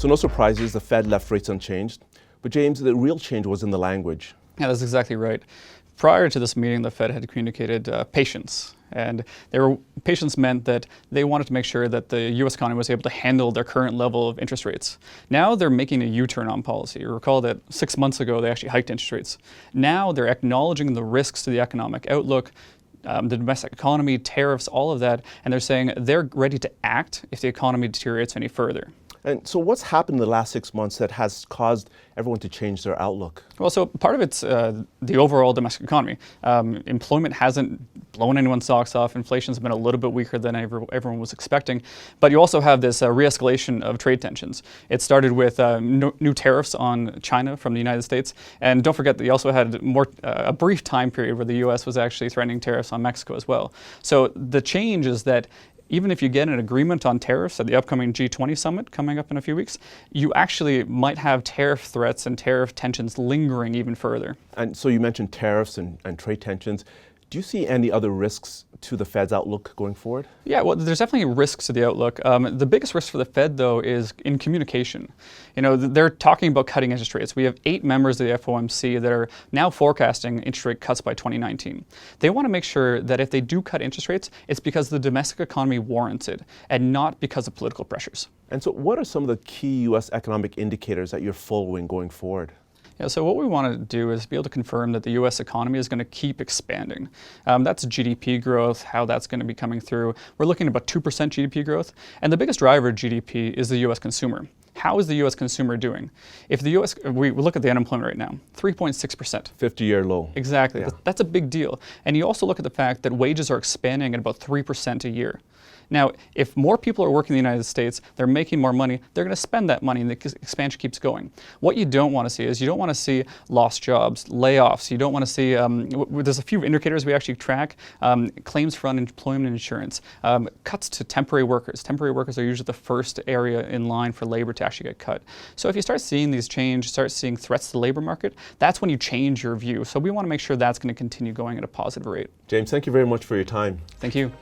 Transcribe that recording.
So no surprises, the Fed left rates unchanged. But James, the real change was in the language. Yeah, that's exactly right. Prior to this meeting, the Fed had communicated patience. And patience meant that they wanted to make sure that the U.S. economy was able to handle their current level of interest rates. Now they're making a U-turn on policy. You recall that 6 months ago they actually hiked interest rates. Now they're acknowledging the risks to the economic outlook, the domestic economy, tariffs, all of that, and they're saying they're ready to act if the economy deteriorates any further. And so what's happened in the last 6 months that has caused everyone to change their outlook? Well, so part of it's the overall domestic economy. Employment hasn't blown anyone's socks off. Inflation's been a little bit weaker than everyone was expecting. But you also have this re-escalation of trade tensions. It started with new tariffs on China from the United States. And don't forget that you also had a brief time period where the U.S. was actually threatening tariffs on Mexico as well. So the change is that even if you get an agreement on tariffs at the upcoming G20 summit coming up in a few weeks, you actually might have tariff threats and tariff tensions lingering even further. And so you mentioned tariffs and trade tensions. Do you see any other risks to the Fed's outlook going forward? Yeah, well, there's definitely risks to the outlook. The biggest risk for the Fed, though, is in communication. You know, they're talking about cutting interest rates. We have 8 members of the FOMC that are now forecasting interest rate cuts by 2019. They want to make sure that if they do cut interest rates, it's because the domestic economy warrants it and not because of political pressures. And so what are some of the key U.S. economic indicators that you're following going forward? Yeah, so what we want to do is be able to confirm that the U.S. economy is going to keep expanding. That's GDP growth, how that's going to be coming through. We're looking at about 2% GDP growth, and the biggest driver of GDP is the U.S. consumer. How is the U.S. consumer doing? If the U.S., we look at the unemployment rate now, 3.6%. 50-year low. Exactly, yeah. That's a big deal. And you also look at the fact that wages are expanding at about 3% a year. Now, if more people are working in the United States, they're making more money, they're going to spend that money and the expansion keeps going. What you don't want to see is you don't want to see lost jobs, layoffs. You don't want to see, there's a few indicators we actually track, claims for unemployment insurance, cuts to temporary workers. Temporary workers are usually the first area in line for labor to actually get cut. So if you start seeing these change, start seeing threats to the labor market, that's when you change your view. So we want to make sure that's going to continue going at a positive rate. James, thank you very much for your time. Thank you.